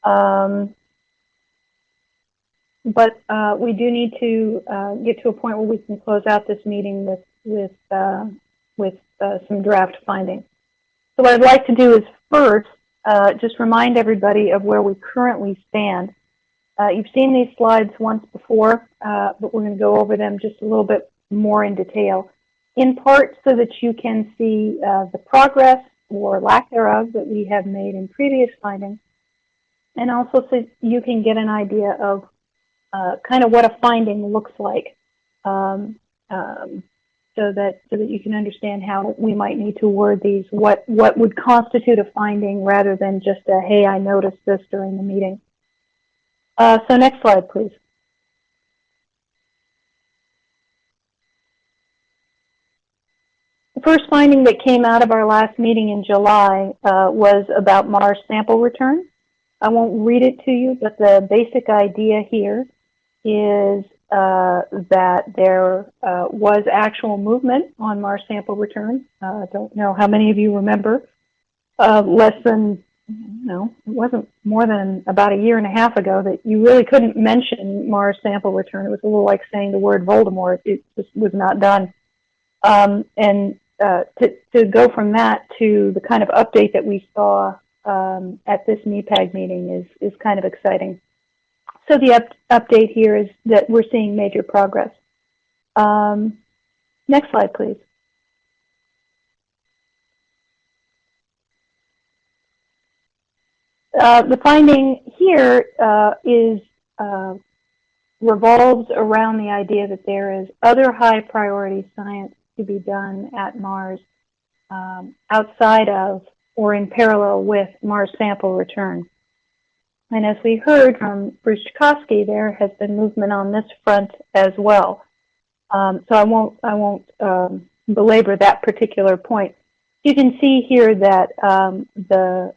But we do need to get to a point where we can close out this meeting with some draft findings. So what I'd like to do is first just remind everybody of where we currently stand. You've seen these slides once before, but we're going to go over them just a little bit more in detail, in part so that you can see the progress or lack thereof that we have made in previous findings, and also so you can get an idea of kind of what a finding looks like, so that you can understand how we might need to word these, what would constitute a finding rather than just a, hey, I noticed this during the meeting. So next slide, please. The first finding that came out of our last meeting in July was about Mars sample return. I won't read it to you, but the basic idea here is that there was actual movement on Mars sample return. I don't know how many of you remember. Less than, it wasn't more than about a year and a half ago that you really couldn't mention Mars sample return. It was a little like saying the word Voldemort. It just was not done. To go from that to the kind of update that we saw at this MEPAG meeting is kind of exciting. So the update here is that we're seeing major progress. Next slide, please. The finding here revolves around the idea that there is other high priority science to be done at Mars outside of or in parallel with Mars sample return. And as we heard from Bruce Chakosky, there has been movement on this front as well. So I won't belabor that particular point. You can see here that the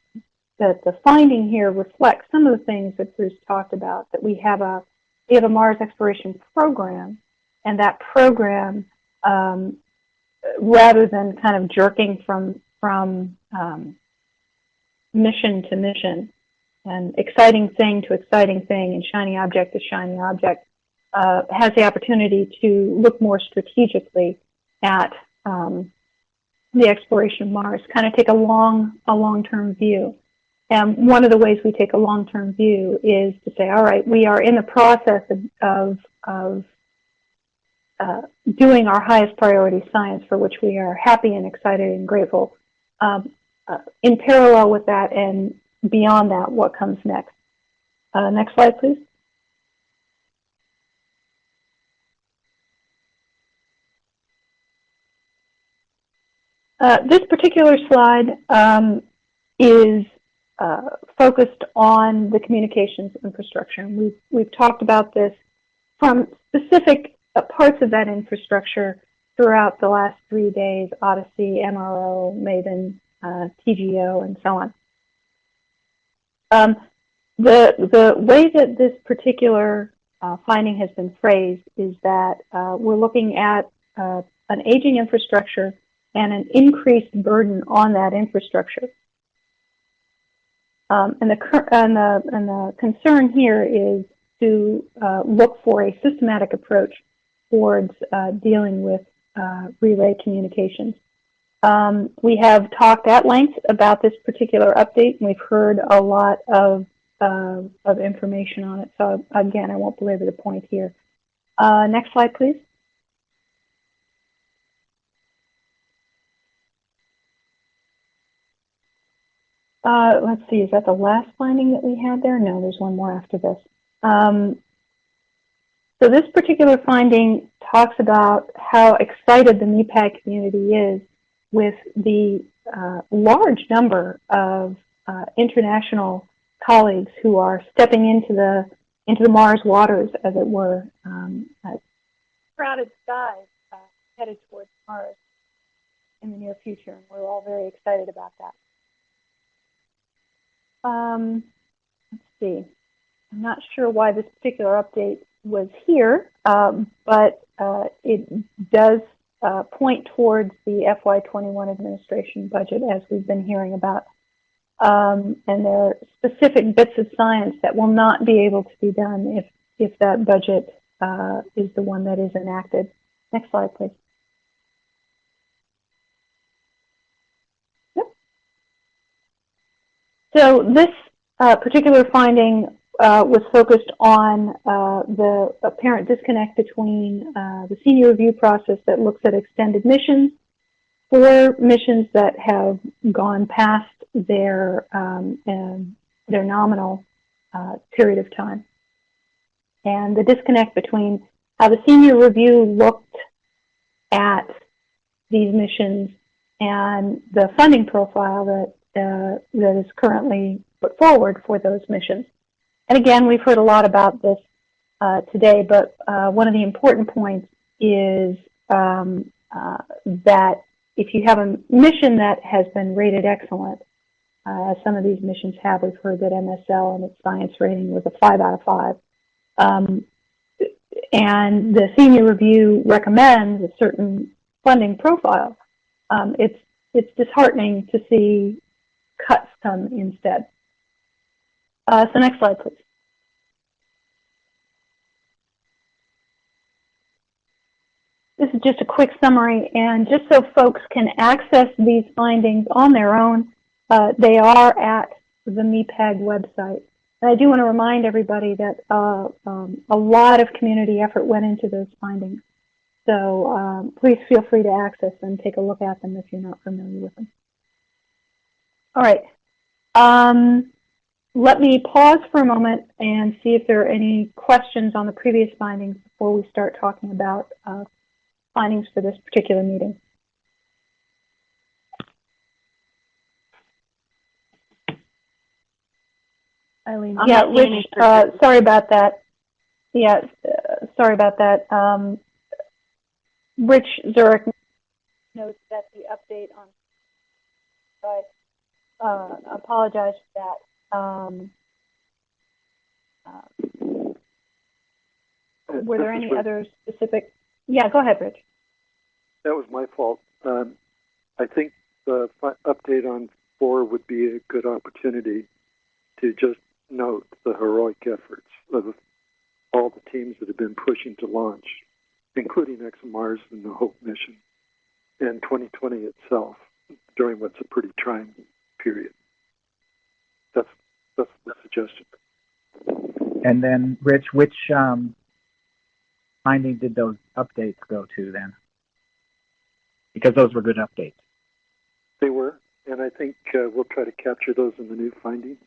finding here reflects some of the things that Bruce talked about. That we have a Mars exploration program, and that program, rather than kind of jerking from mission to mission, and exciting thing to exciting thing, and shiny object to shiny object, has the opportunity to look more strategically at the exploration of Mars, kind of take a long-term view. And one of the ways we take a long-term view is to say, all right, we are in the process of doing our highest priority science, for which we are happy and excited and grateful. In parallel with that and beyond that, what comes next? Next slide, please. This particular slide is focused on the communications infrastructure. And we've talked about this from specific parts of that infrastructure throughout the last 3 days: Odyssey, MRO, Maven, TGO, and so on. The way that this particular finding has been phrased is that we're looking at an aging infrastructure and an increased burden on that infrastructure. And the concern here is to look for a systematic approach towards dealing with relay communications. We have talked at length about this particular update, and we've heard a lot of information on it. So again, I won't belabor the point here. Next slide, please. Let's see, is that the last finding that we had there? No, there's one more after this. So this particular finding talks about how excited the MEPAG community is with the large number of international colleagues who are stepping into the Mars waters, as it were, crowded skies headed towards Mars in the near future, and we're all very excited about that. Let's see. I'm not sure why this particular update was here, but it does point towards the FY21 administration budget, as we've been hearing about and there are specific bits of science that will not be able to be done if that budget is the one that is enacted. Next slide, please. Yep. So this particular finding was focused on the apparent disconnect between the senior review process that looks at extended missions for missions that have gone past their nominal period of time, and the disconnect between how the senior review looked at these missions and the funding profile that is currently put forward for those missions. And again, we've heard a lot about this today, but one of the important points is that if you have a mission that has been rated excellent, as some of these missions have, we've heard that MSL and its science rating was a 5 out of 5, and the senior review recommends a certain funding profile, it's disheartening to see cuts come instead. So next slide, please. This is just a quick summary, and just so folks can access these findings on their own, they are at the MEPAG website. And I do want to remind everybody that a lot of community effort went into those findings. So please feel free to access them, take a look at them if you're not familiar with them. All right. Let me pause for a moment and see if there are any questions on the previous findings before we start talking about findings for this particular meeting. Eileen, yeah, Rich, sorry about that. Yeah, sorry about that. Rich Zurich notes that the update on, I apologize for that. Were there any other specific? Yeah, go ahead, Rich. That was my fault. I think the update on 4 would be a good opportunity to just note the heroic efforts of all the teams that have been pushing to launch, including ExoMars and the HOPE mission, and 2020 itself, during what's a pretty trying period. That's the suggestion. And then, Rich, which finding did those updates go to then? Because those were good updates. They were, and I think we'll try to capture those in the new findings.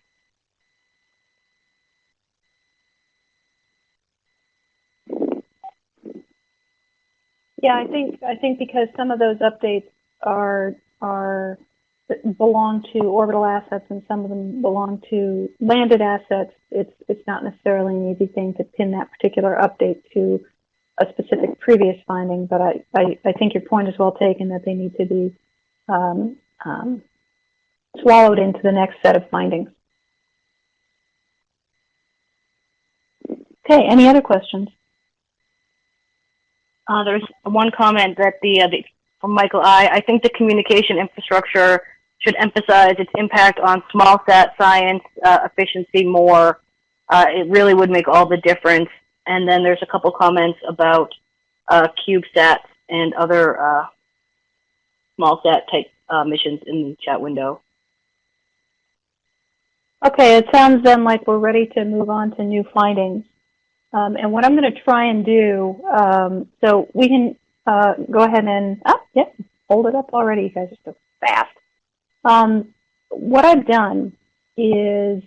Yeah, I think because some of those updates belong to orbital assets and some of them belong to landed assets, it's not necessarily an easy thing to pin that particular update to a specific previous finding, but I think your point is well taken that they need to be swallowed into the next set of findings. Okay, any other questions? There's one comment that from Michael I think the communication infrastructure should emphasize its impact on small sat science efficiency more. It really would make all the difference. And then there's a couple comments about CubeSats and other small sat type missions in the chat window. Okay, it sounds then like we're ready to move on to new findings. And what I'm going to try and do, so we can go ahead and, hold it up already. You guys are so fast. What I've done is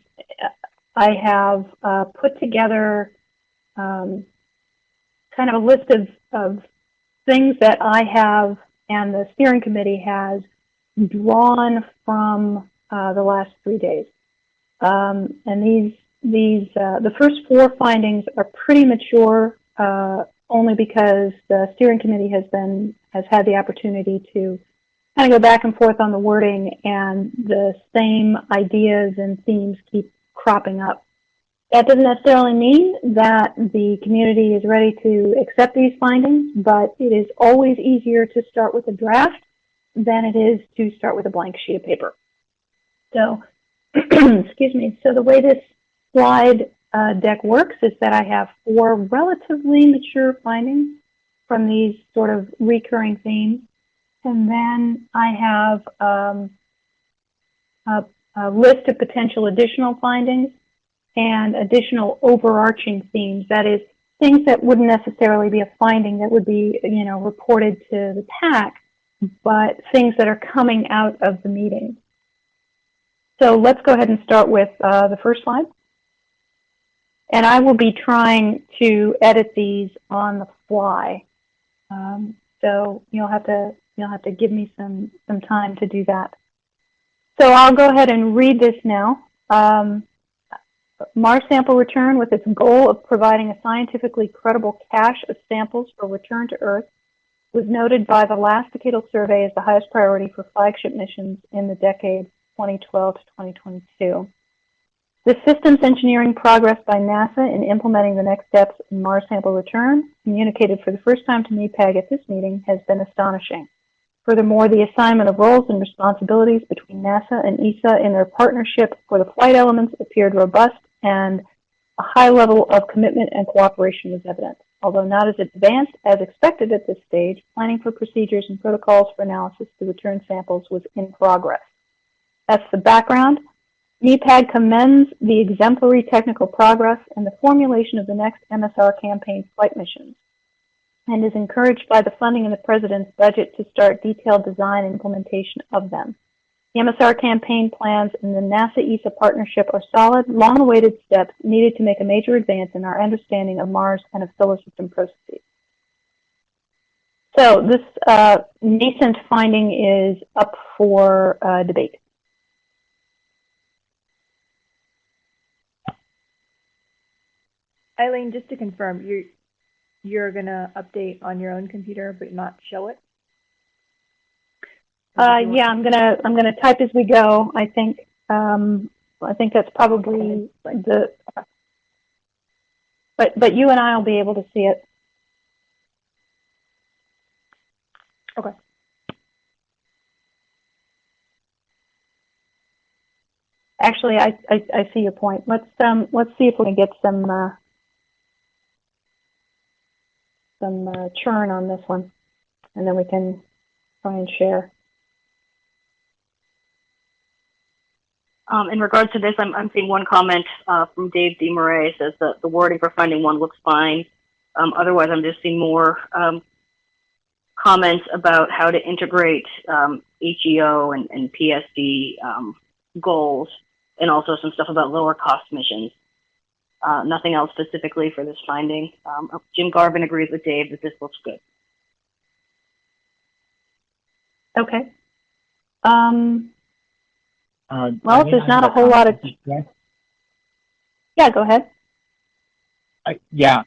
I have put together kind of a list of things that I have and the steering committee has drawn from the last 3 days. And the first 4 findings are pretty mature, only because the steering committee has had the opportunity to kind of go back and forth on the wording, and the same ideas and themes keep cropping up. That doesn't necessarily mean that the community is ready to accept these findings, but it is always easier to start with a draft than it is to start with a blank sheet of paper. So excuse me. So the way this slide deck works is that I have 4 relatively mature findings from these sort of recurring themes. And then I have a list of potential additional findings and additional overarching themes. That is, things that wouldn't necessarily be a finding that would be, reported to the PAC, but things that are coming out of the meeting. So let's go ahead and start with the first slide. And I will be trying to edit these on the fly. So you'll have to give me some time to do that. So I'll go ahead and read this now. Mars sample return, with its goal of providing a scientifically credible cache of samples for return to Earth, was noted by the last decadal survey as the highest priority for flagship missions in the decade 2012 to 2022. The systems engineering progress by NASA in implementing the next steps in Mars sample return, communicated for the first time to MEPAG at this meeting, has been astonishing. Furthermore, the assignment of roles and responsibilities between NASA and ESA in their partnership for the flight elements appeared robust, and a high level of commitment and cooperation was evident. Although not as advanced as expected at this stage, planning for procedures and protocols for analysis to return samples was in progress. That's the background. MEPAG commends the exemplary technical progress and the formulation of the next MSR campaign flight missions, and is encouraged by the funding in the President's budget to start detailed design and implementation of them. The MSR campaign plans and the NASA-ESA partnership are solid, long-awaited steps needed to make a major advance in our understanding of Mars and of solar system processes. So this nascent finding is up for debate. Eileen, just to confirm, you're gonna update on your own computer but not show it? Yeah, I'm gonna type as we go. I think that's probably the. But you and I will be able to see it. Okay. Actually, I see your point. Let's see if we can get some churn on this one, and then we can try and share. In regards to this, I'm seeing one comment from Dave DeMarais, says that the wording for finding 1 looks fine. Otherwise, I'm just seeing more comments about how to integrate HEO and PSD goals, and also some stuff about lower cost missions. Nothing else specifically for this finding. Jim Garvin agrees with Dave that this looks good. Okay. Well, there's not a whole lot of. Yeah, go ahead. Yeah.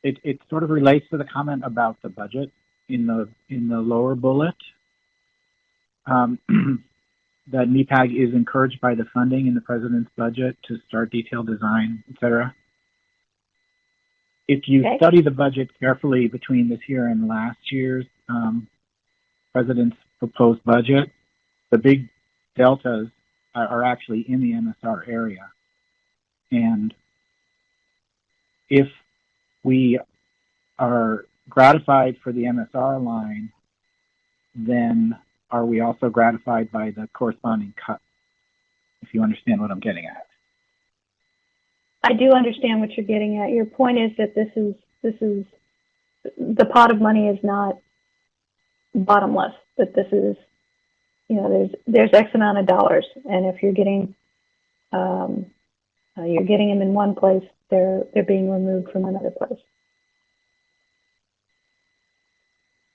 It sort of relates to the comment about the budget in the lower bullet. That MEPAG is encouraged by the funding in the President's budget to start detailed design, etc. If you study the budget carefully between this year and last year's President's proposed budget, the big deltas are actually in the MSR area. And if we are gratified for the MSR line, then are we also gratified by the corresponding cut? If you understand what I'm getting at. I do understand what you're getting at. Your point is that this is the pot of money is not bottomless. That this is, there's X amount of dollars, and if you're getting them in one place, they're being removed from another place.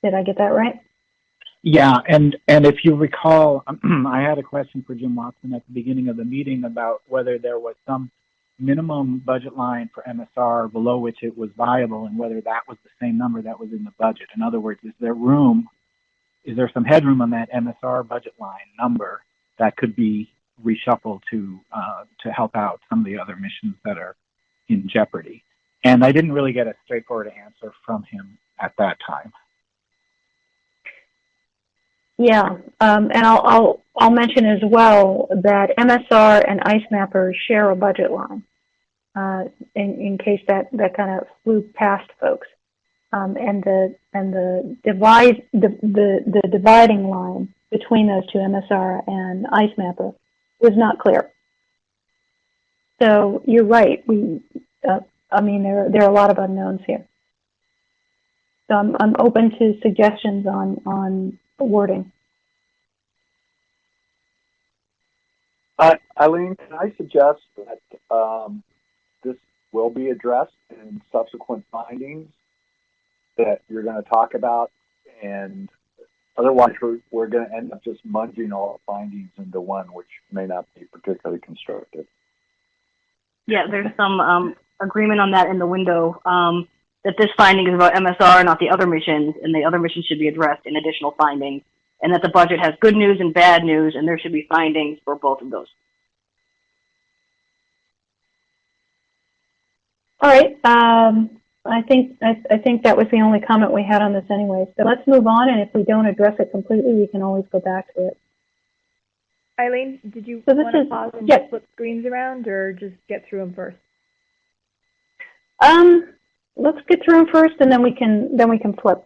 Did I get that right? Yeah, and if you recall, I had a question for Jim Watson at the beginning of the meeting about whether there was some minimum budget line for MSR below which it was viable, and whether that was the same number that was in the budget. In other words, is there some headroom on that MSR budget line number that could be reshuffled to help out some of the other missions that are in jeopardy? And I didn't really get a straightforward answer from him at that time. Yeah, and I'll mention as well that MSR and IceMapper share a budget line, in case that kind of flew past folks. And the dividing line between those two, MSR and IceMapper, was not clear. So you're right. I mean, there are a lot of unknowns here. So I'm open to suggestions on wording. Eileen, can I suggest that this will be addressed in subsequent findings that you're going to talk about, and otherwise we're going to end up just munging all the findings into one, which may not be particularly constructive. Yeah, there's some agreement on that in the window, that this finding is about MSR, not the other missions, and the other missions should be addressed in additional findings, and that the budget has good news and bad news, and there should be findings for both of those. All right. I think that was the only comment we had on this anyway. So let's move on, and if we don't address it completely, we can always go back to it. Eileen, did you So this want to is- pause and yes. flip screens around, or just get through them first? Let's get through them first, and then we can flip.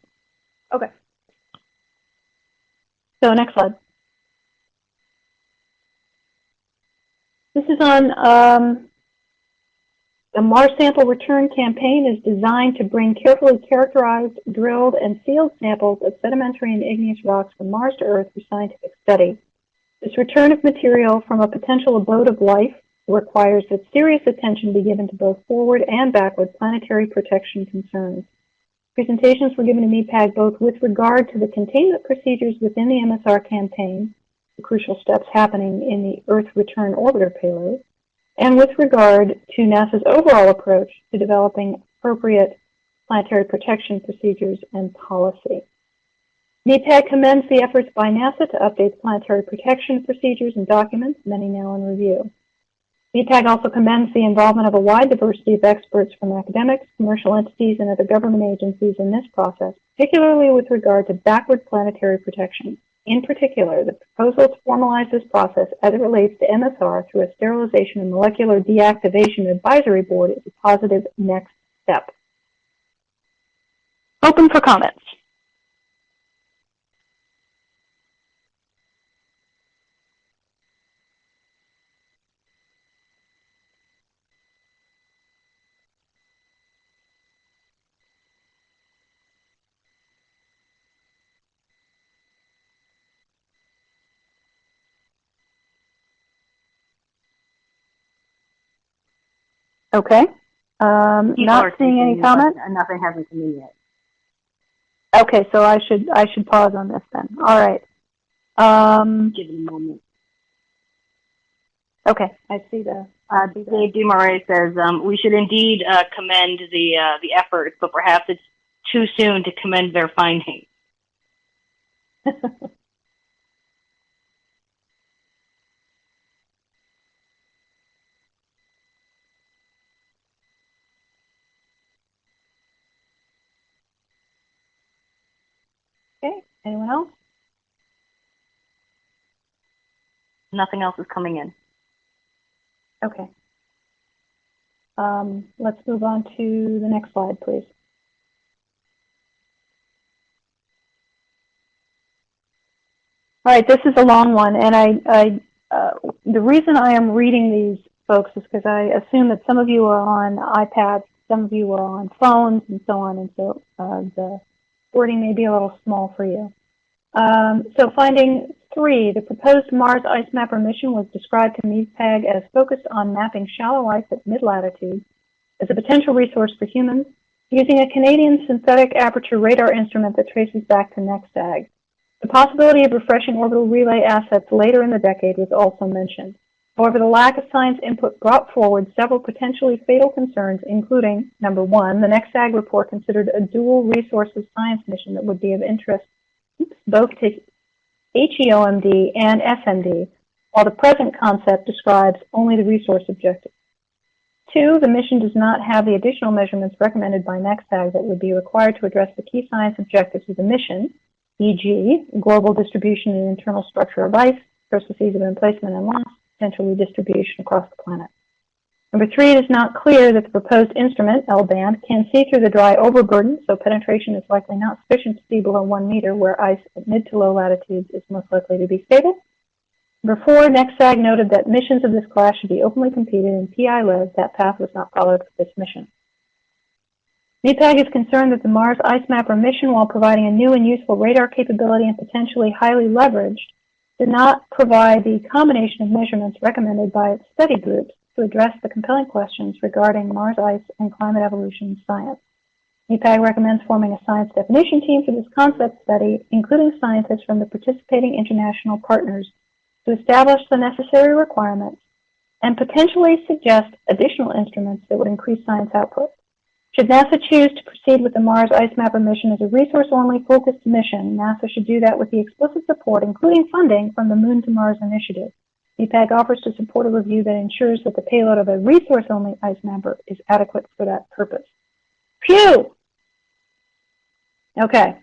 Okay. So next slide. This is on the Mars sample return campaign is designed to bring carefully characterized, drilled, and sealed samples of sedimentary and igneous rocks from Mars to Earth for scientific study. This return of material from a potential abode of life requires that serious attention be given to both forward and backward planetary protection concerns. Presentations were given to MEPAG both with regard to the containment procedures within the MSR campaign, the crucial steps happening in the Earth Return Orbiter payload, and with regard to NASA's overall approach to developing appropriate planetary protection procedures and policy. MEPAG commends the efforts by NASA to update planetary protection procedures and documents, many now in review. MEPAG also commends the involvement of a wide diversity of experts from academics, commercial entities, and other government agencies in this process, particularly with regard to backward planetary protection. In particular, the proposal to formalize this process as it relates to MSR through a sterilization and molecular deactivation advisory board is a positive next step. Open for comments. Okay. Not seeing any comments. And nothing hasn't come in yet. Okay, so I should pause on this then. All right. Give it a moment. Okay, I see the. Dave DeMarais says, we should indeed commend the effort, but perhaps it's too soon to commend their findings. Okay, anyone else? Nothing else is coming in. Okay. Let's move on to the next slide, please. All right, this is a long one, and the reason I am reading these, folks, is because I assume that some of you are on iPads, some of you are on phones, and so on, and so the wording may be a little small for you. So finding 3, the proposed Mars IceMapper mission was described to MEPAG as focused on mapping shallow ice at mid-latitude as a potential resource for humans using a Canadian synthetic aperture radar instrument that traces back to NextSag. The possibility of refreshing orbital relay assets later in the decade was also mentioned. However, the lack of science input brought forward several potentially fatal concerns, including, number 1, the NextSag report considered a dual resources science mission that would be of interest both to HEOMD and SMD, while the present concept describes only the resource objective. 2, the mission does not have the additional measurements recommended by NextSag that would be required to address the key science objectives of the mission, e.g., global distribution and internal structure of ice, processes of emplacement and loss, potential redistribution across the planet. Number 3, it is not clear that the proposed instrument, L-band, can see through the dry overburden, so penetration is likely not sufficient to see below 1 meter, where ice at mid to low latitudes is most likely to be stable. Number 4, NEXAG noted that missions of this class should be openly competed and PI-led. That path was not followed for this mission. MEPAG is concerned that the Mars Ice Mapper mission, while providing a new and useful radar capability and potentially highly leveraged, did not provide the combination of measurements recommended by its study groups to address the compelling questions regarding Mars ice and climate evolution science. MEPAG recommends forming a science definition team for this concept study, including scientists from the participating international partners, to establish the necessary requirements and potentially suggest additional instruments that would increase science output. Should NASA choose to proceed with the Mars Ice Mapper mission as a resource-only focused mission, NASA should do that with the explicit support, including funding, from the Moon to Mars initiative. MEPAG offers to support a review that ensures that the payload of a resource-only ice mapper is adequate for that purpose. Phew! Okay.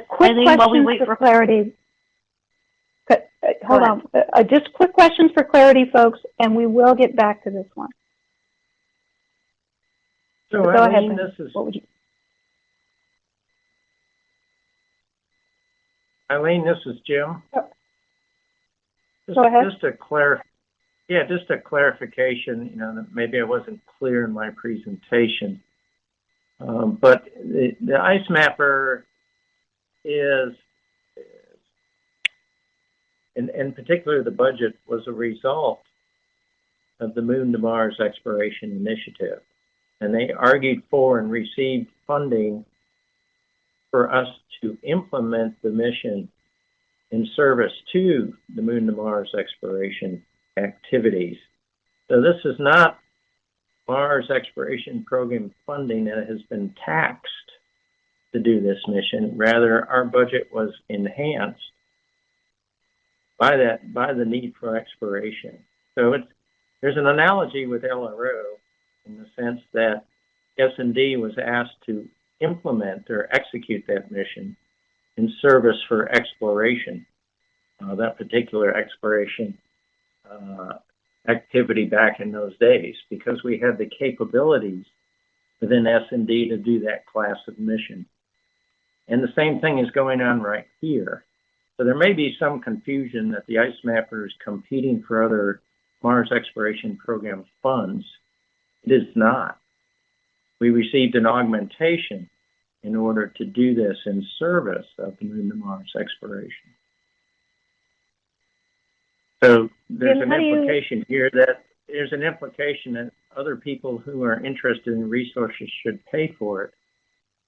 Quick questions for clarity. Hold on. Just quick questions for clarity, folks, and we will get back to this one. So, go Eileen, ahead. What would you? Eileen, this is Jim. Go ahead. Just a clarification. You know, maybe I wasn't clear in my presentation, but the ice mapper is, in particular, the budget was a result of the Moon to Mars Exploration Initiative. And they argued for and received funding for us to implement the mission in service to the Moon to Mars exploration activities. So this is not Mars Exploration Program funding that has been taxed to do this mission. Rather, our budget was enhanced by the need for exploration. So there's an analogy with LRO in the sense that S&D was asked to implement or execute that mission in service for exploration, that particular exploration activity back in those days, because we had the capabilities within S&D to do that class of mission. And the same thing is going on right here. So there may be some confusion that the ice mapper is competing for other Mars Exploration Program funds. It is not. We received an augmentation in order to do this in service of the Moon to Mars exploration. So there's an implication here that there's an implication that other people who are interested in resources should pay for it,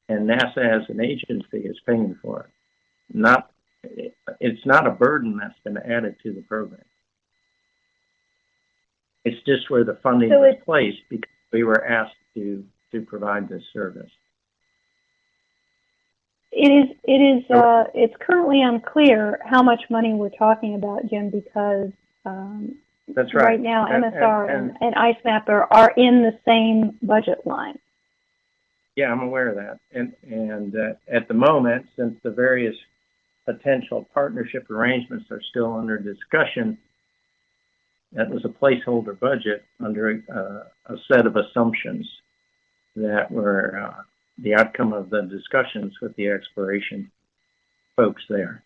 and NASA as an agency is paying for it. It's not a burden that's been added to the program. It's just where the funding was placed because we were asked to provide this service. It's currently unclear how much money we're talking about, Jim, because that's right. Right now MSR and Ice Mapper are in the same budget line. Yeah, I'm aware of that. And at the moment, since the various potential partnership arrangements are still under discussion, that was a placeholder budget under a set of assumptions that were the outcome of the discussions with the exploration folks there.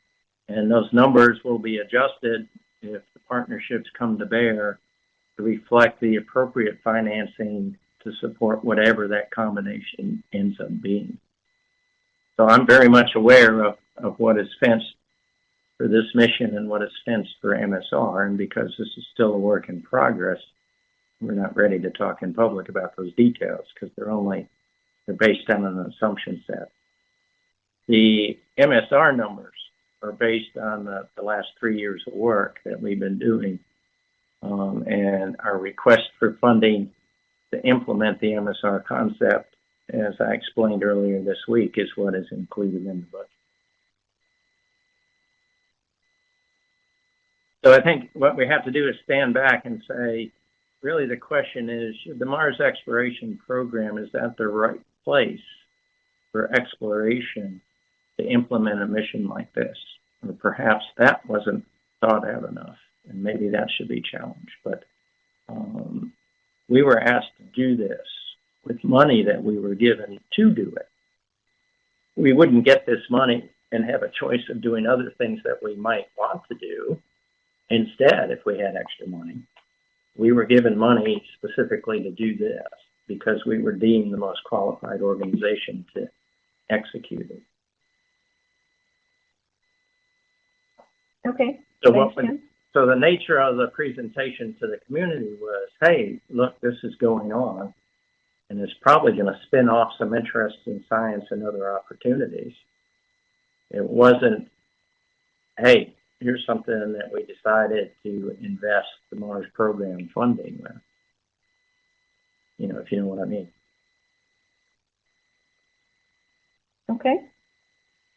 And those numbers will be adjusted if the partnerships come to bear to reflect the appropriate financing to support whatever that combination ends up being. So I'm very much aware of what is fenced for this mission and what is fenced for MSR. And because this is still a work in progress, we're not ready to talk in public about those details because they're based on an assumption set. The MSR numbers are based on the last 3 years of work that we've been doing. And our request for funding to implement the MSR concept, as I explained earlier this week, is what is included in the budget. So I think what we have to do is stand back and say, really the question is, should the Mars Exploration Program, is that the right place for exploration to implement a mission like this. Or perhaps that wasn't thought out enough, and maybe that should be challenged. But we were asked to do this with money that we were given to do it. We wouldn't get this money and have a choice of doing other things that we might want to do instead if we had extra money. We were given money specifically to do this because we were deemed the most qualified organization to execute it. Okay. So Thanks, Jim. so the nature of the presentation to the community was, hey, look, this is going on, and it's probably going to spin off some interest in science and other opportunities. It wasn't, hey, here's something that we decided to invest the Mars program funding with. You know, if you know what I mean. Okay.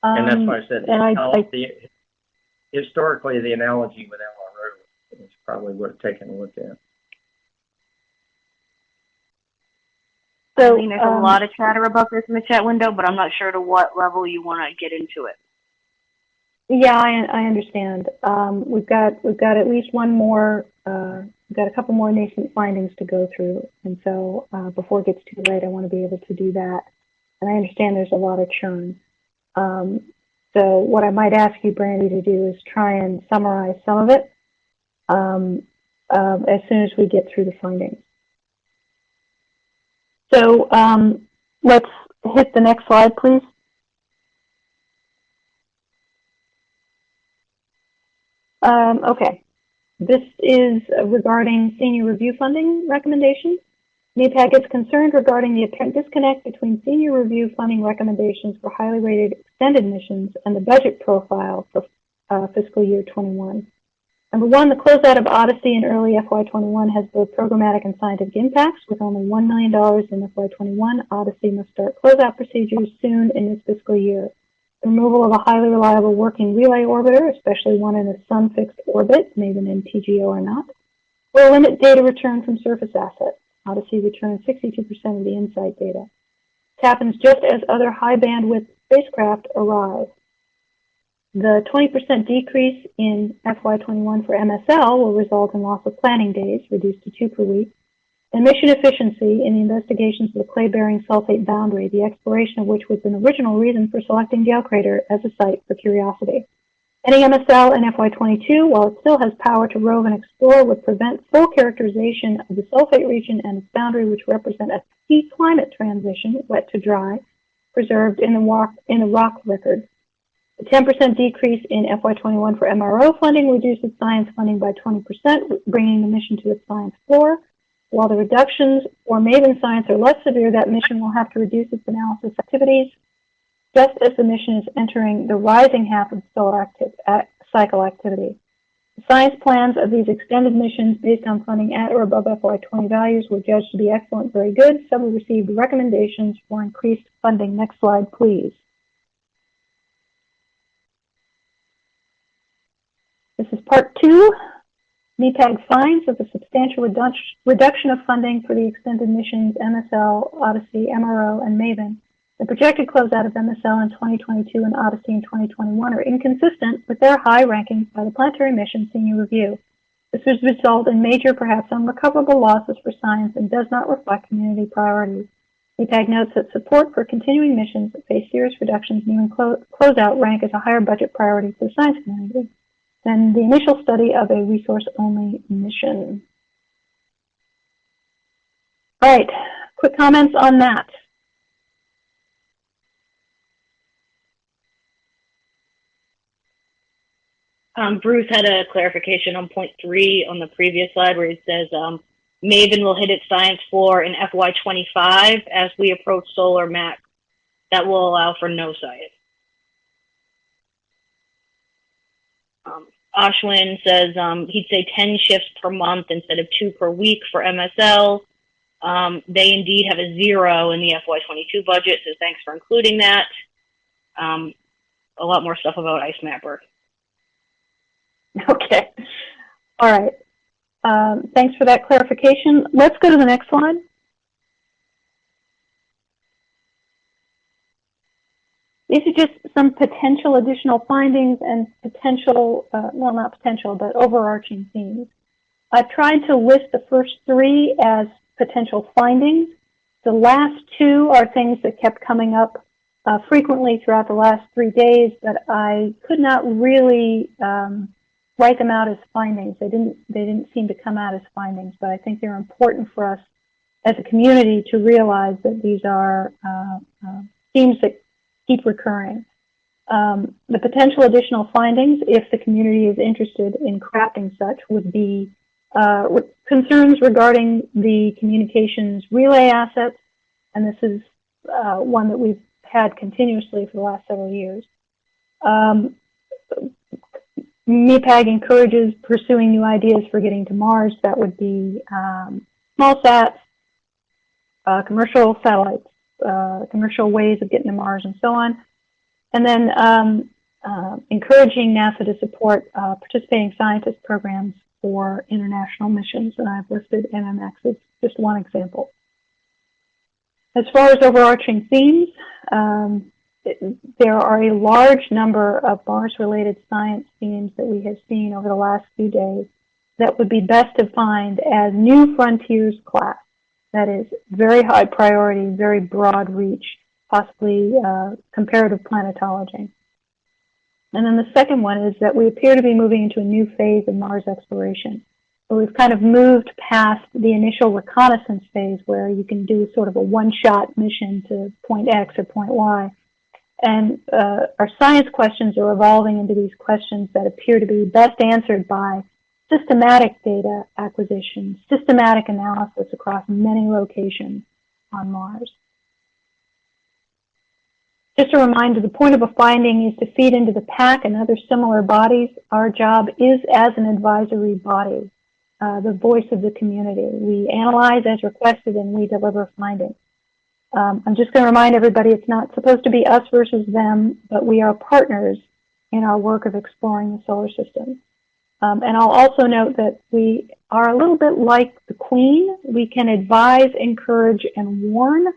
And that's why I said, and historically, the analogy with MRO is probably worth taking a look at. So, There's a lot of chatter about this in the chat window, but I'm not sure to what level you want to get into it. yeah, I understand. We've got at least one more. We've got a couple more nascent findings to go through, and so before it gets too late, I want to be able to do that. And I understand there's a lot of churn. So what I might ask you, Brandy, to do is try and summarize some of it as soon as we get through the findings. So let's hit the next slide, please. Okay, this is regarding senior review funding recommendations. MEPAG is concerned regarding the apparent disconnect between senior review funding recommendations for highly rated extended missions and the budget profile for fiscal year 21. Number one, the closeout of Odyssey in early FY21 has both programmatic and scientific impacts. With only $1 million in FY21, Odyssey must start closeout procedures soon in this fiscal year. The removal of a highly reliable working relay orbiter, especially one in a sun-fixed orbit, MAVEN and TGO or not, will limit data return from surface assets. Odyssey returns 62% of the InSight data. This happens just as other high bandwidth spacecraft arrive. The 20% decrease in FY21 for MSL will result in loss of planning days, reduced to 2 per week, and mission efficiency in the investigations of the clay-bearing sulfate boundary, the exploration of which was an original reason for selecting Gale Crater as a site for Curiosity. Ending MSL in FY22, while it still has power to rove and explore, would prevent full characterization of the sulfate region and its boundary, which represent a key climate transition, wet to dry, preserved in the rock record. The 10% decrease in FY21 for MRO funding reduces science funding by 20%, bringing the mission to its science floor. While the reductions for MAVEN science are less severe, that mission will have to reduce its analysis activities, just as the mission is entering the rising half of solar cycle activity. The science plans of these extended missions based on funding at or above FY20 values were judged to be excellent, very good. Some received recommendations for increased funding. Next slide, please. This is part 2. MEPAG finds that the substantial reduction of funding for the extended missions MSL, Odyssey, MRO, and MAVEN, the projected closeout of MSL in 2022 and Odyssey in 2021 are inconsistent with their high rankings by the Planetary Mission Senior Review. This would result in major, perhaps unrecoverable losses for science and does not reflect community priorities. MEPAG notes that support for continuing missions that face serious reductions and even closeout rank as a higher budget priority for the science community than the initial study of a resource-only mission. All right, quick comments on that. Bruce had a clarification on point 3 on the previous slide where he says MAVEN will hit its science floor in FY25 as we approach solar max. That will allow for no science. Ashwin says he'd say 10 shifts per month instead of 2 per week for MSL. They indeed have a 0 in the FY22 budget, so thanks for including that. A lot more stuff about Ice Mapper. Okay. All right. Thanks for that clarification. Let's go to the next slide. some potential additional findings and potential, well, not potential, but overarching themes. I've tried to list the first three as potential findings. The last two are things that kept coming up frequently throughout the last 3 days, but I could not really write them out as findings. They didn't seem to come out as findings, but I think they're important for us as a community to realize that these are themes that keep recurring. The potential additional findings, if the community is interested in crafting such, would be concerns regarding the communications relay assets, and this is one that we've had continuously for the last several years. MEPAG encourages pursuing new ideas for getting to Mars. That would be small sats, commercial satellites, commercial ways of getting to Mars, and so on. And then encouraging NASA to support participating scientist programs for international missions, and I've listed MMX as just one example. As far as overarching themes, there are a large number of Mars-related science themes that we have seen over the last few days that would be best defined as new frontiers class. That is very high priority, very broad reach, possibly comparative planetology. And then the second one is that we appear to be moving into a new phase of Mars exploration. So we've kind of moved past the initial reconnaissance phase where you can do sort of a one-shot mission to point X or point Y. And our science questions are evolving into these questions that appear to be best answered by systematic data acquisition, systematic analysis across many locations on Mars. Just a reminder, the point of a finding is to feed into the PAC and other similar bodies. Our job is as an advisory body, the voice of the community. We analyze as requested and we deliver findings. I'm just going to remind everybody it's not supposed to be us versus them, but we are partners in our work of exploring the solar system. And I'll also note that we are a little bit like the Queen. We can advise, encourage, and warn,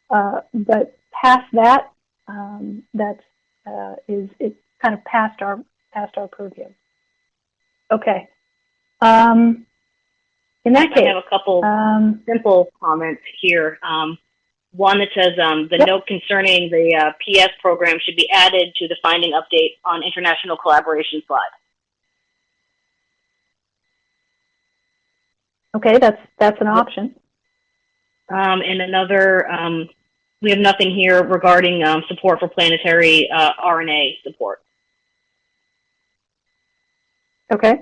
but past that, it's kind of past our purview. Okay. In that case, I have a couple simple comments here. One that says the note concerning the PS program should be added to the finding update on international collaboration slide. Okay, that's an option. And another, we have nothing here regarding support for planetary RNA support. Okay.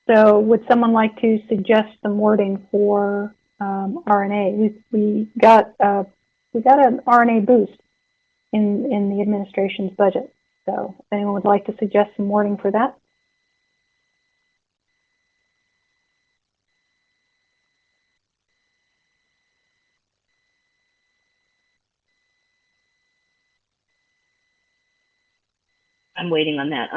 So would someone like to suggest some wording for RNA? We got an RNA boost in the administration's budget. So if anyone would like to suggest some wording for that. I'm waiting on that.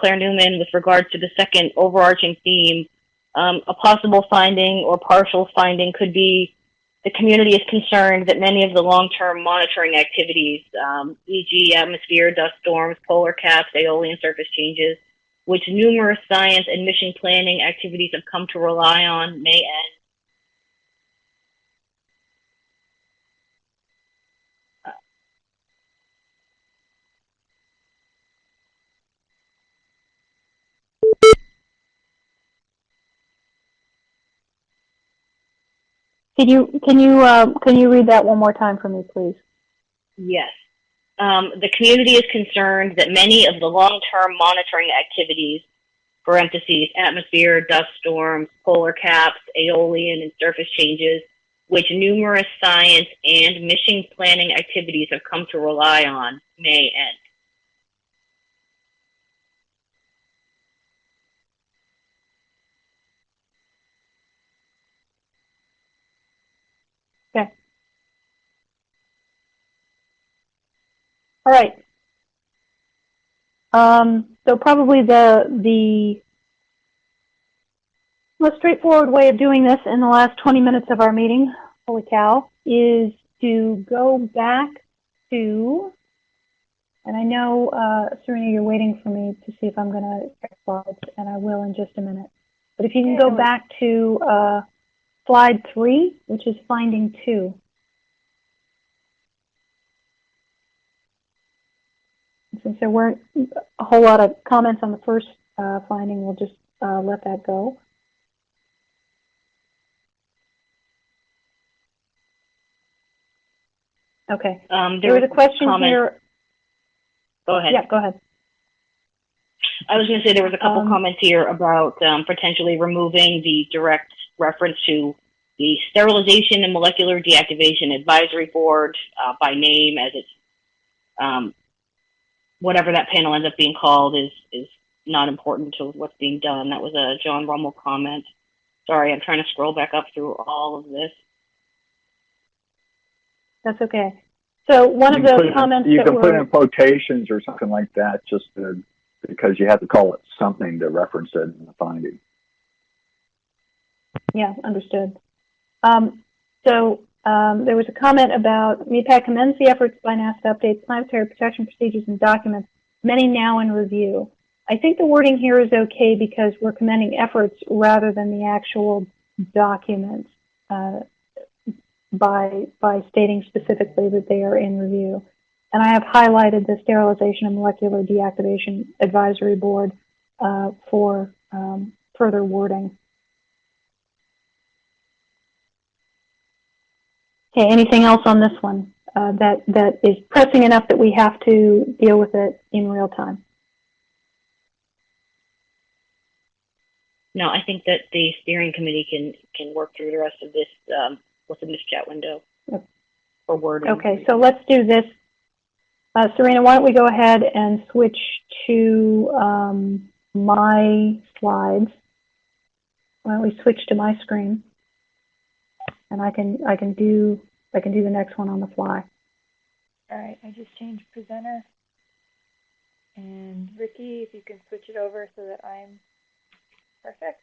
Claire Newman, with regards to the second overarching theme, a possible finding or partial finding could be the community is concerned that many of the long-term monitoring activities, e.g. atmosphere, dust storms, polar caps, aeolian surface changes, which numerous science and mission planning activities have come to rely on, may end. Can you read that one more time for me, please? Yes. The community is concerned that many of the long-term monitoring activities, parentheses, atmosphere, dust storms, polar caps, aeolian and surface changes, which numerous science and mission planning activities have come to rely on, may end. Okay. All right. So probably the most straightforward way of doing this in the last 20 minutes of our meeting, holy cow, is to go back to, and I know, Serena, you're waiting for me to see if I'm going to check slides, and I will in just a minute. But if you can Yeah, go no back to slide 3, which is finding 2. Since there weren't a whole lot of comments on the first finding, we'll just let that go. Okay. There was a question here. Go ahead. Yeah, go ahead. I was going to say there was a couple Um, comments here about potentially removing the direct reference to the Sterilization and Molecular Deactivation Advisory Board by name, as it's whatever that panel ends up being called is not important to what's being done. That was a John Rummel comment. Sorry, I'm trying to scroll back up through all of this. That's okay. So one of the comments you that can put were in quotations or something like that, just because you have to call it something to reference it in the finding. Yeah, understood. There was a comment about MEPAG commends the efforts by NASA to update planetary protection procedures and documents, many now in review. I think the wording here is okay because we're commending efforts rather than the actual documents by stating specifically that they are in review. And I have highlighted the Sterilization and Molecular Deactivation Advisory Board for further wording. Okay, anything else on this one that is pressing enough that we have to deal with it in real time? No, I think that the steering committee can work through the rest of this within this chat window for wording. Okay, so let's do this. Serena, why don't we go ahead and switch to my slides? Why don't we switch to my screen, and I can do the next one on the fly. All right, I just changed presenter. And Ricky, if you can switch it over so that I'm perfect.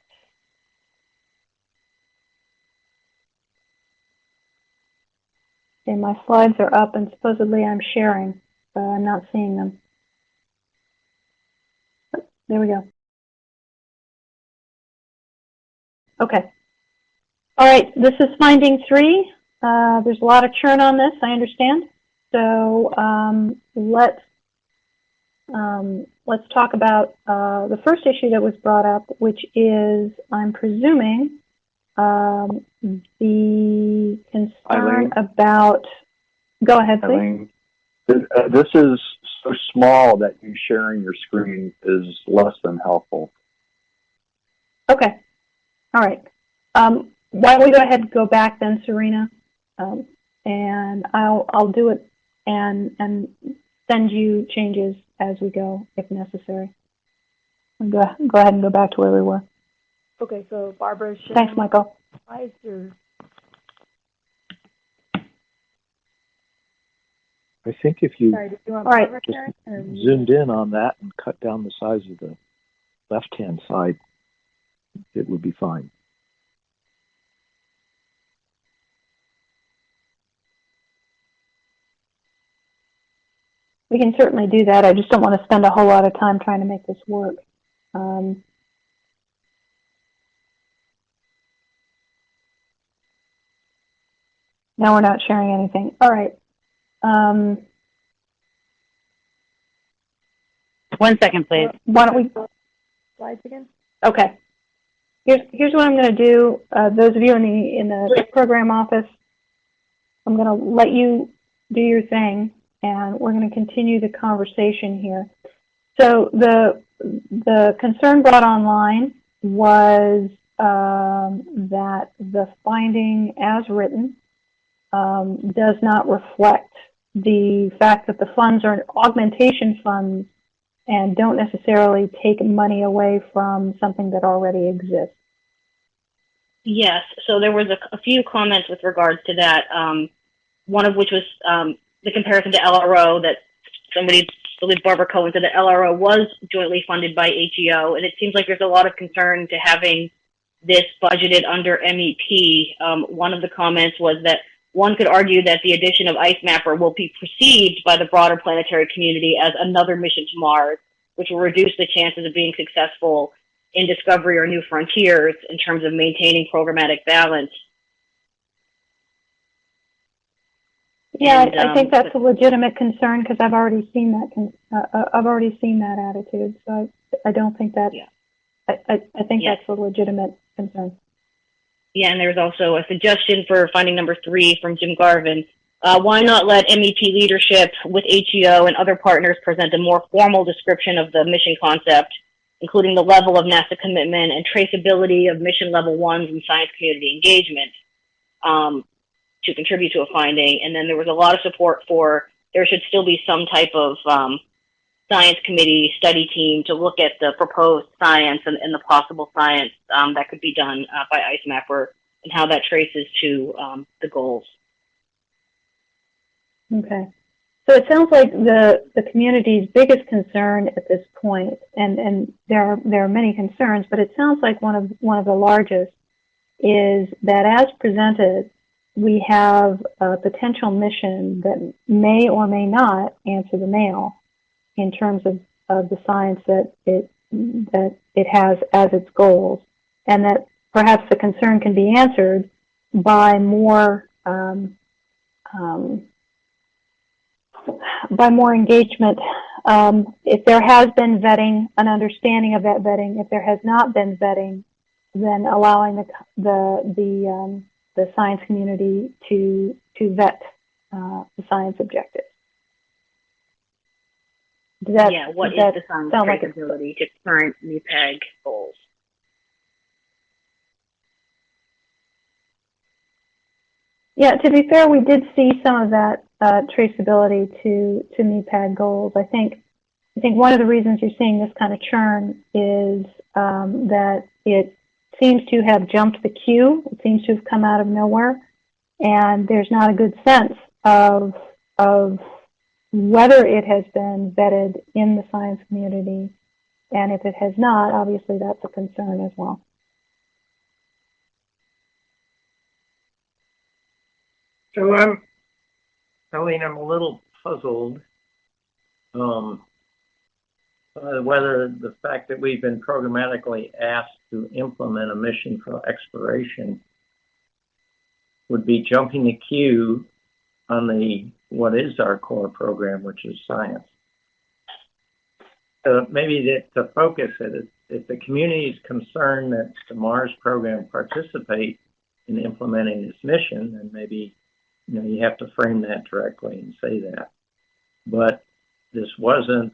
Okay, my slides are up, and supposedly I'm sharing, but I'm not seeing them. There we go. Okay. All right, this is finding 3. There's a lot of churn on this, I understand. So let's talk about the first issue that was brought up, which is, I'm presuming, the concern Eileen? about. Go ahead, please. Eileen, this is so small that you sharing your screen is less than helpful. Okay. All right. Why don't we go ahead and go back then, Serena, and I'll do it and send you changes as we go if necessary. Go ahead and go back to where we were. Okay, so Barbara's sharing. Thanks, Michael. Slides or I think if you sorry, did you want All right. Barbara sharing? Or zoomed in on that and cut down the size of the left-hand side, it would be fine. We can certainly do that. I just don't want to spend a whole lot of time trying to make this work. Now we're not sharing anything. All right. 1 second, please. Why don't we? slides again? Okay. Here's what I'm going to do. Those of you in the program office, I'm going to let you do your thing, and we're going to continue the conversation here. So the concern brought online was that the finding as written does not reflect the fact that the funds are augmentation funds and don't necessarily take money away from something that already exists. Yes, so there was a few comments with regards to that, one of which was the comparison to LRO, that somebody, I believe Barbara Cohen, said that LRO was jointly funded by HEO, and it seems like there's a lot of concern to having this budgeted under MEP. One of the comments was that one could argue that the addition of Ice Mapper will be perceived by the broader planetary community as another mission to Mars, which will reduce the chances of being successful in discovery or new frontiers in terms of maintaining programmatic balance. Yeah, And, I think that's a legitimate concern because I've already seen that. I've already seen that attitude, so I don't think that. Yeah. I think Yeah. that's a legitimate concern. Yeah, and there's also a suggestion for finding number 3 from Jim Garvin. Why not let MEP leadership with HEO and other partners present a more formal description of the mission concept, including the level of NASA commitment and traceability of mission level 1s and science community engagement to contribute to a finding. And then there was a lot of support for there should still be some type of science committee study team to look at the proposed science and the possible science that could be done by Ice Mapper and how that traces to the goals. Okay. So it sounds like the community's biggest concern at this point, and there are many concerns, but it sounds like one of the largest is that as presented, we have a potential mission that may or may not answer the mail in terms of the science that it has as its goals, and that perhaps the concern can be answered by more engagement. If there has been vetting, an understanding of that vetting. If there has not been vetting, then allowing the science community to vet the science objectives. What is the science like traceability to current MEPAG goals? Yeah, to be fair, we did see some of that traceability to MEPAG goals. I think one of the reasons you're seeing this kind of churn is that it seems to have jumped the queue. It seems to have come out of nowhere, and there's not a good sense of whether it has been vetted in the science community, and if it has not, obviously that's a concern as well. So Eileen, I'm a little puzzled whether the fact that we've been programmatically asked to implement a mission for exploration would be jumping the queue on what is our core program, which is science. So maybe to focus it, if the community is concerned that the Mars program participate in implementing this mission, then maybe you have to frame that directly and say that. But this wasn't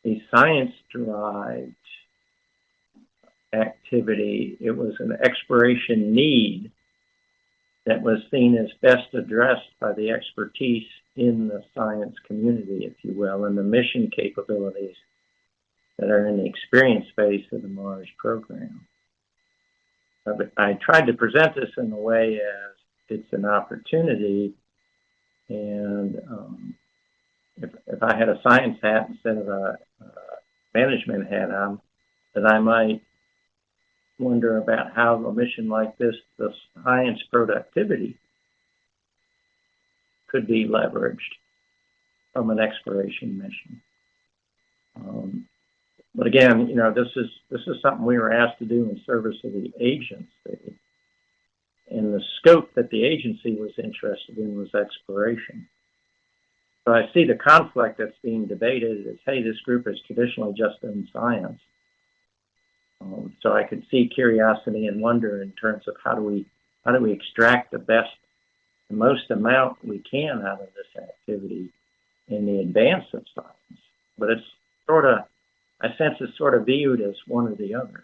a science-derived activity. It was an exploration need that was seen as best addressed by the expertise in the science community, if you will, and the mission capabilities that are in the experience phase of the Mars program. But I tried to present this in a way as it's an opportunity, and if I had a science hat instead of a management hat on, that I might wonder about how a mission like this, the science productivity, could be leveraged from an exploration mission. But again, this is something we were asked to do in service of the agency, and the scope that the agency was interested in was exploration. So I see the conflict that's being debated is, hey, this group has traditionally just done science. So I could see curiosity and wonder in terms of how do we extract the most amount we can out of this activity in the advance of science. But it's I sense it's sort of viewed as one or the other.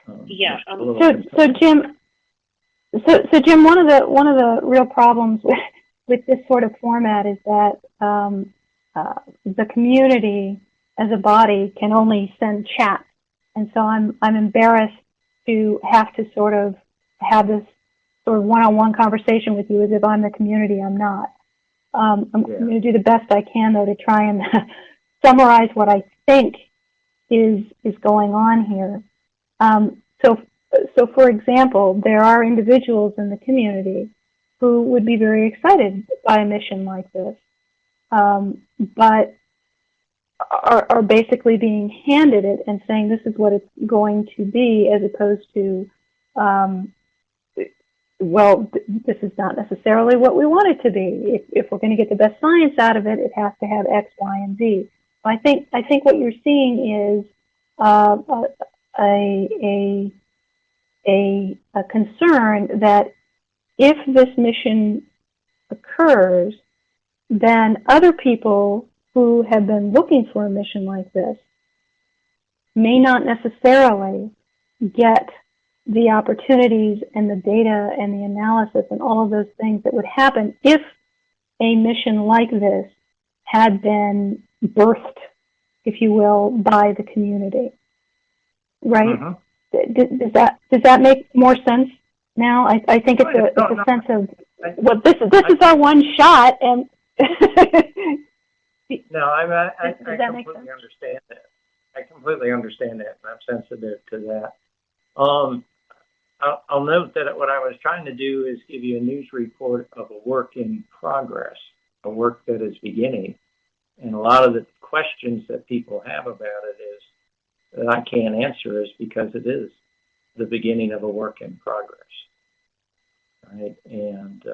So Jim, one of the real problems with this sort of format is that the community as a body can only send chats, and so I'm embarrassed to have to sort of have this sort of one-on-one conversation with you as if I'm the community. I'm not. I'm going to do the best I can though to try and summarize what I think is going on here. So so for example, there are individuals in the community who would be very excited by a mission like this, but are basically being handed it and saying this is what it's going to be, as opposed to, well, this is not necessarily what we want it to be. If we're going to get the best science out of it, it has to have X, Y, and Z. I think what you're seeing is a concern that if this mission occurs, then other people who have been looking for a mission like this may not necessarily get the opportunities and the data and the analysis and all of those things that would happen if a mission like this had been birthed, if you will, by the community. Right? Mm-hmm. Does that make more sense now? I think it's a sense of, well, this is our one shot, and no, I does that make completely sense? understand that. I completely understand that, and I'm sensitive to that. I'll note that what I was trying to do is give you a news report of a work in progress, a work that is beginning. And a lot of the questions that people have about it is that I can't answer is because it is the beginning of a work in progress. Right? And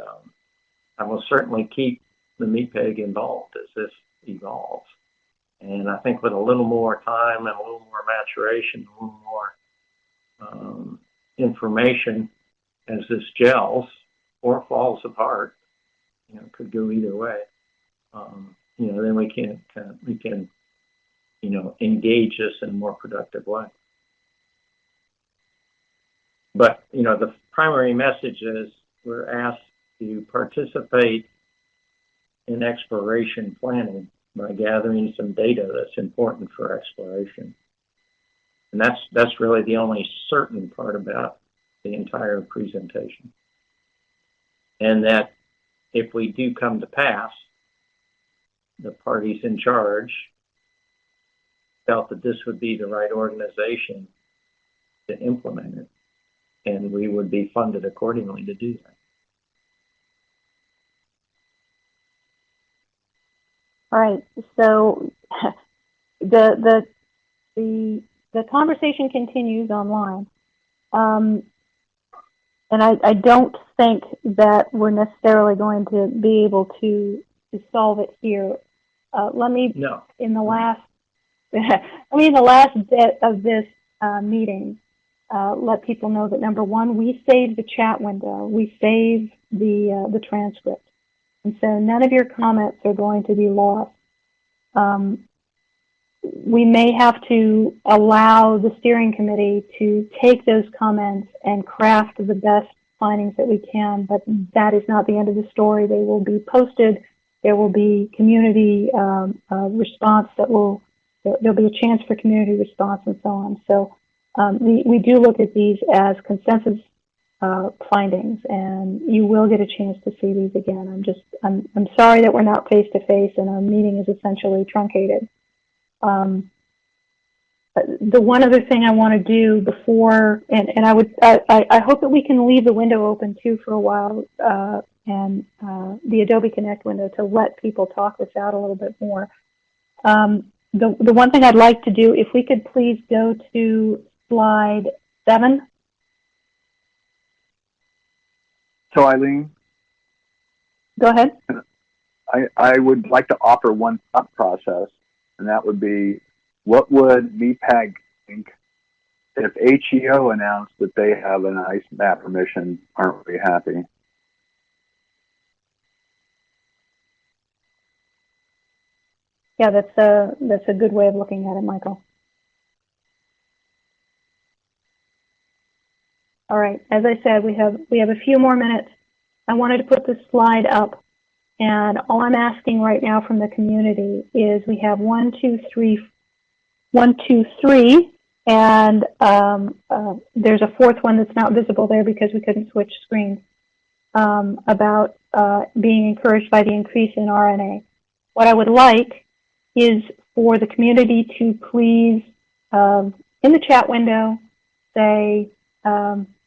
I will certainly keep the MEPAG involved as this evolves. And I think with a little more time and a little more maturation, a little more information as this gels or falls apart, could go either way. Then we can engage this in a more productive way. But the primary message is we're asked to participate in exploration planning by gathering some data that's important for exploration. And that's really the only certain part about the entire presentation. And that if we do come to pass, the parties in charge felt that this would be the right organization to implement it, and we would be funded accordingly to do that. All right. So the conversation continues online, and I don't think that we're necessarily going to be able to solve it here. Let me in the last bit of this meeting let people know that number one, we saved the chat window, we saved the transcript. And so none of your comments are going to be lost. We may have to allow the steering committee to take those comments and craft the best findings that we can, but that is not the end of the story. They will be posted. There will be community response there'll be a chance for community response and so on. So we do look at these as consensus findings, and you will get a chance to see these again. I'm sorry that we're not face to face and our meeting is essentially truncated. The one other thing I want to do before, and I hope that we can leave the window open too for a while, and the Adobe Connect window to let people talk this out a little bit more. The one thing I'd like to do, if we could please go to slide 7. So Eileen? Go ahead. I would like to offer one thought process, and that would be, what would MEPAG think if HEO announced that they have an ice map mission? Aren't we happy? Yeah, that's a good way of looking at it, Michael. All right, as I said, we have a few more minutes. I wanted to put this slide up, and all I'm asking right now from the community is we have 1, 2, 3, and there's a fourth one that's not visible there because we couldn't switch screens, about being encouraged by the increase in RNA. What I would like is for the community to please, in the chat window, say,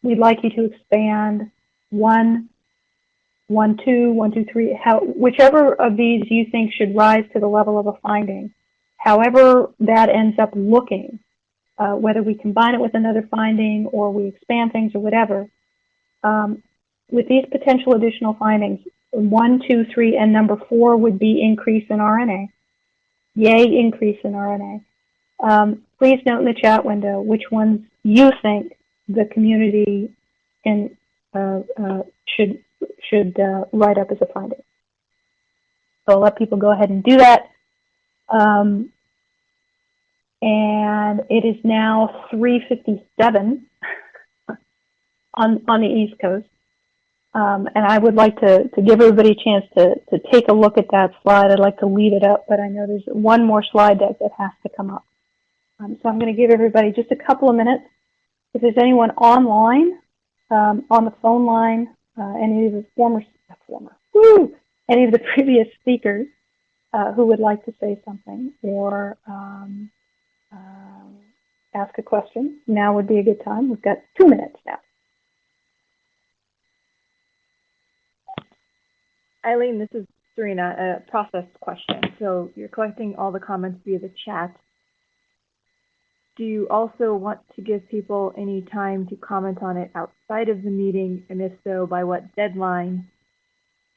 we'd like you to expand 1, 1, 2, 1, 2, 3, whichever of these you think should rise to the level of a finding. However that ends up looking, whether we combine it with another finding or we expand things or whatever, with these potential additional findings, 1, 2, 3, and number 4 would be increase in RNA. Yay, increase in RNA. Please note in the chat window which ones you think the community can, should write up as a finding. So I'll let people go ahead and do that. And it is now 3:57 on the East Coast. And I would like to give everybody a chance to take a look at that slide. I'd like to leave it up, but I know there's one more slide deck that has to come up. So I'm going to give everybody just a couple of minutes. If there's anyone online, on the phone line, any of the any of the previous speakers who would like to say something or ask a question, now would be a good time. We've got 2 minutes now. Eileen, this is Serena, a process question. So you're collecting all the comments via the chat. Do you also want to give people any time to comment on it outside of the meeting? And if so, by what deadline?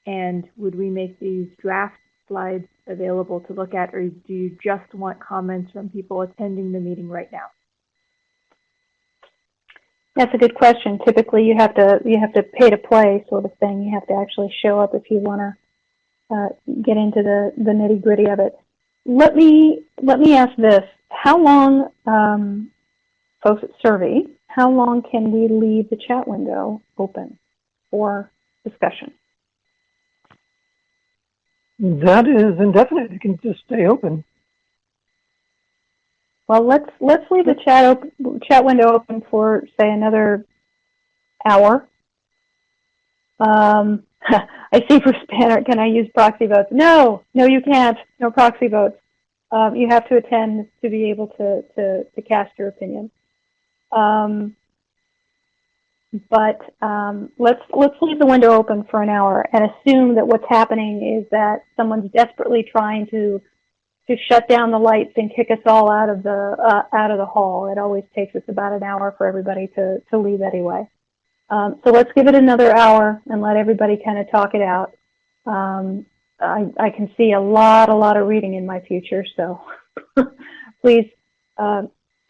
And would we make these draft slides available to look at, or do you just want comments from people attending the meeting right now? That's a good question. Typically, you have to pay to play sort of thing. You have to actually show up if you want to get into the nitty gritty of it. Let me ask this: how long, folks at Survey, how long can we leave the chat window open for discussion? That is indefinite. It can just stay open. Well, let's leave the chat window open for, say, another hour. I see Bruce Banner. Can I use proxy votes? No, you can't. No proxy votes. You have to attend to be able to cast your opinion. But let's leave the window open for an hour and assume that what's happening is that someone's desperately trying to shut down the lights and kick us all out of the hall. It always takes us about an hour for everybody to leave anyway. So let's give it another hour and let everybody kind of talk it out. I can see a lot of reading in my future, so please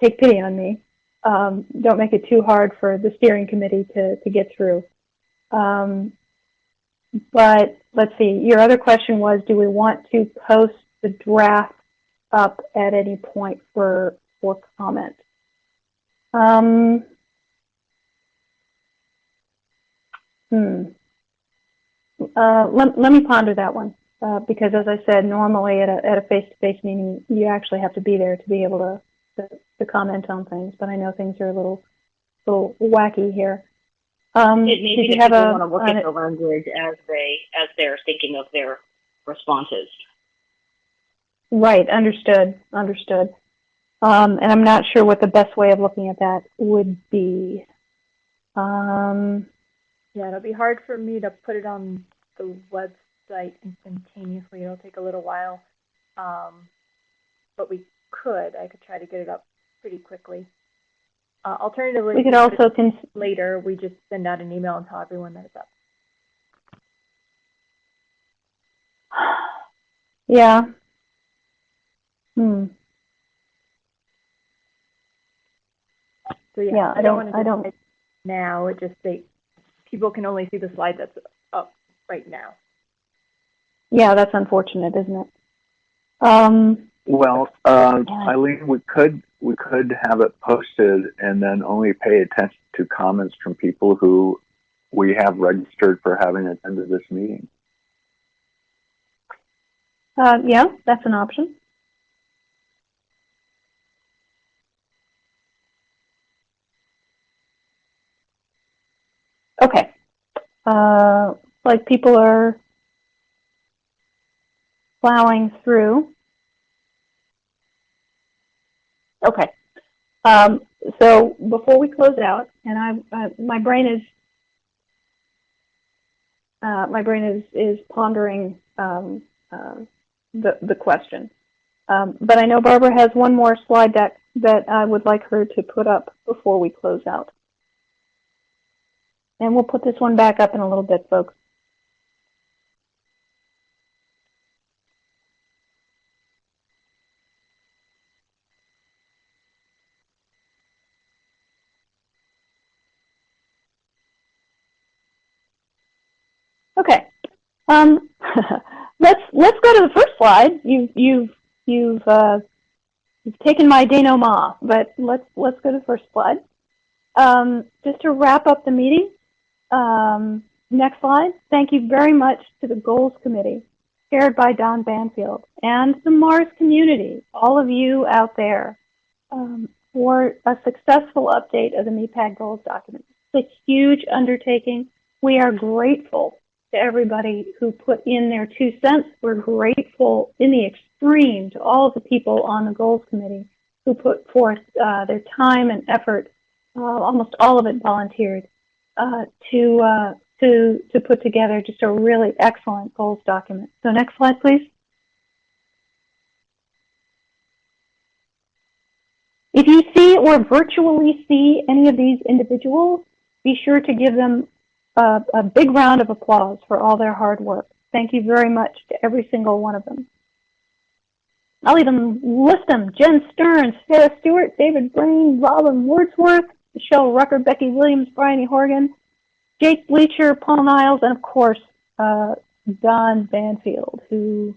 take pity on me. Don't make it too hard for the steering committee to get through. But let's see, your other question was, do we want to post the draft up at any point for comment? Let me ponder that one, because as I said, normally at a face-to-face meeting, you actually have to be there to be able to comment on things, but I know things are a little wacky here. It may be that people want to look at the language as they're thinking of their responses. Right, understood. And I'm not sure what the best way of looking at that would be. Yeah, it'll be hard for me to put it on the website instantaneously. It'll take a little while, but I could try to get it up pretty quickly. Alternatively, we could also later we just send out an email and tell everyone that it's up. Yeah. So yeah, I don't want to do it now. It just people can only see the slide that's up right now. Yeah, that's unfortunate, isn't it? Well, Eileen, we could have it posted and then only pay attention to comments from people who we have registered for having attended this meeting. Yeah, that's an option. Okay. Like people are plowing through. Okay. So before we close out, and my brain is pondering the question. But I know Barbara has one more slide deck that I would like her to put up before we close out. And we'll put this one back up in a little bit, folks. Okay. Let's go to the first slide. You've taken my denouement, but let's go to the first slide. Just to wrap up the meeting. Next slide. Thank you very much to the Goals Committee, chaired by Don Banfield, and the Mars community, all of you out there, for a successful update of the MEPAG goals document. It's a huge undertaking. We are grateful to everybody who put in their 2 cents. We're grateful in the extreme to all of the people on the Goals Committee who put forth their time and effort, almost all of it volunteered, to put together just a really excellent goals document. So next slide, please. If you see or virtually see any of these individuals, be sure to give them a big round of applause for all their hard work. Thank you very much to every single one of them. I'll even list them: Jen Stearns, Sarah Stewart, David Blaine, Robin Wordsworth, Michelle Rucker, Becky Williams, Brian E. Horgan, Jake Bleacher, Paul Niles, and of course, Don Banfield, who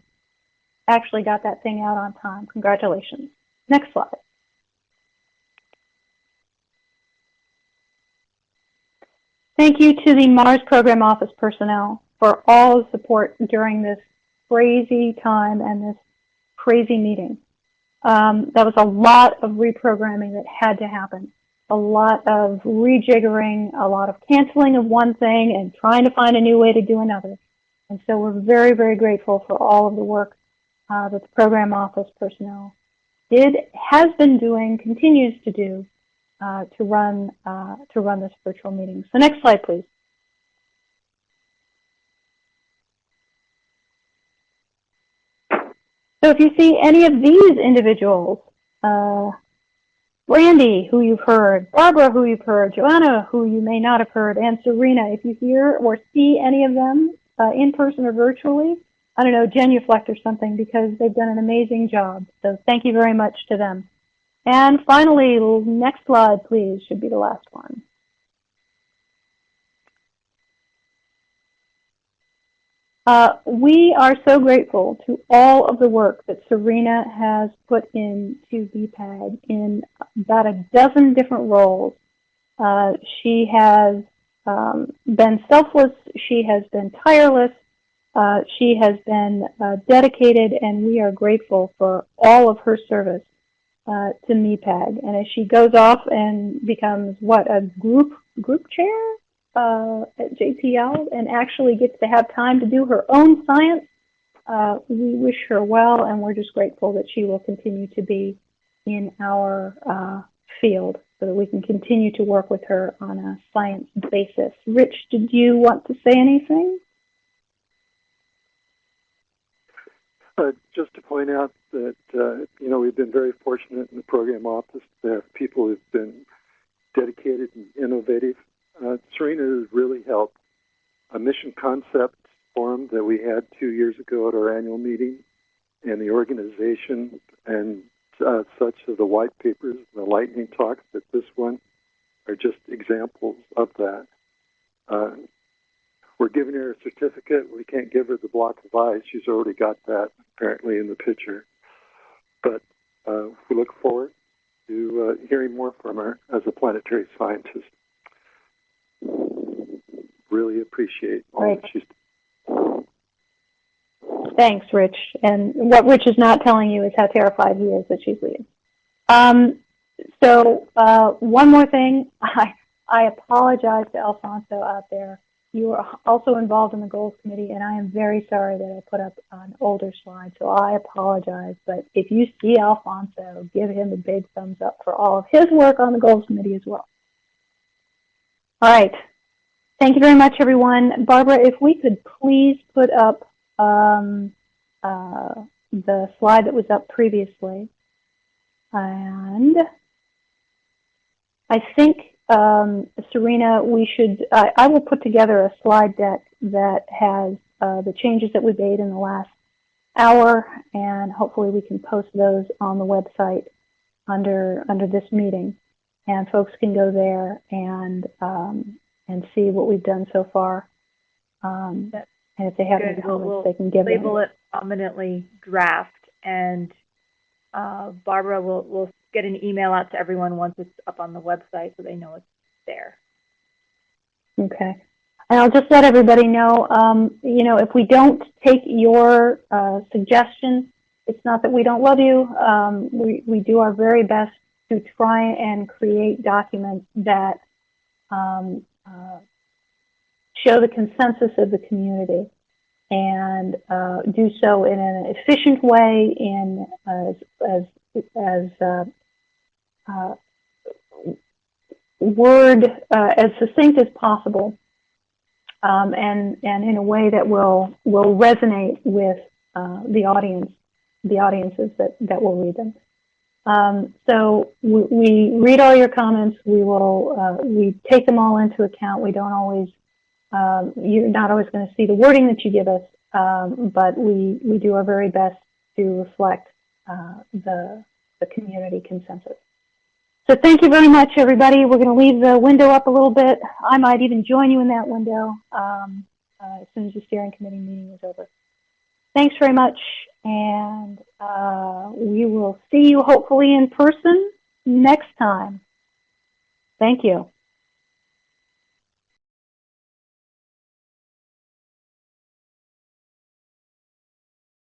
actually got that thing out on time. Congratulations. Next slide. Thank you to the Mars Program Office personnel for all the support during this crazy time and this crazy meeting. That was a lot of reprogramming that had to happen. A lot of rejiggering, a lot of canceling of one thing and trying to find a new way to do another. And so we're very, very grateful for all of the work that the Program Office personnel has been doing, continues to do, to run this virtual meeting. So next slide, please. So if you see any of these individuals, Randy, who you've heard, Barbara, who you've heard, Joanna, who you may not have heard, and Serena, if you hear or see any of them in person or virtually, I don't know, genuflect or something, because they've done an amazing job. So thank you very much to them. And finally, next slide, please, should be the last one. We are so grateful to all of the work that Serena has put into MEPAG in about a dozen different roles. She has been selfless, she has been tireless, she has been dedicated, and we are grateful for all of her service to MEPAG. And as she goes off and becomes, what, a group chair at JPL and actually gets to have time to do her own science, we wish her well, and we're just grateful that she will continue to be in our field so that we can continue to work with her on a science basis. Rich, did you want to say anything? Just to point out that, we've been very fortunate in the program office to have people who've been dedicated and innovative. Serena has really helped. A mission concept forum that we had 2 years ago at our annual meeting, and the organization and such of the white papers, the lightning talks that this one are just examples of that. We're giving her a certificate. We can't give her the block of ice. She's already got that, apparently, in the picture. But we look forward to hearing more from her as a planetary scientist. Really appreciate all that she's done. Thanks, Rich. And what Rich is not telling you is how terrified he is that she's leaving. So one more thing. I apologize to Alfonso out there. you are also involved in the goals committee, and I am very sorry that I put up an older slide, so I apologize. But if you see Alfonso, give him a big thumbs up for all of his work on the goals committee as well. All right. Thank you very much, everyone. Barbara, if we could please put up the slide that was up previously. And I think, Serena, we should, I will put together a slide deck that has the changes that we made in the last hour, and hopefully we can post those on the website under this meeting. And folks can go there and see what we've done so far. And if they have any comments, they can give them. Label it prominently draft, and Barbara will get an email out to everyone once it's up on the website so they know it's there. Okay. And I'll just let everybody know, you know, if we don't take your suggestion, it's not that we don't love you. We do our very best to try and create documents that show the consensus of the community, and do so in an efficient way, in as as succinct as possible, and in a way that will resonate with the audiences that will read them. So we read all your comments. We take them all into account. We don't always, you're not always going to see the wording that you give us, but we do our very best to reflect the community consensus. So thank you very much, everybody. We're going to leave the window up a little bit. I might even join you in that window as soon as the steering committee meeting is over. Thanks very much, and we will see you hopefully in person next time. Thank you.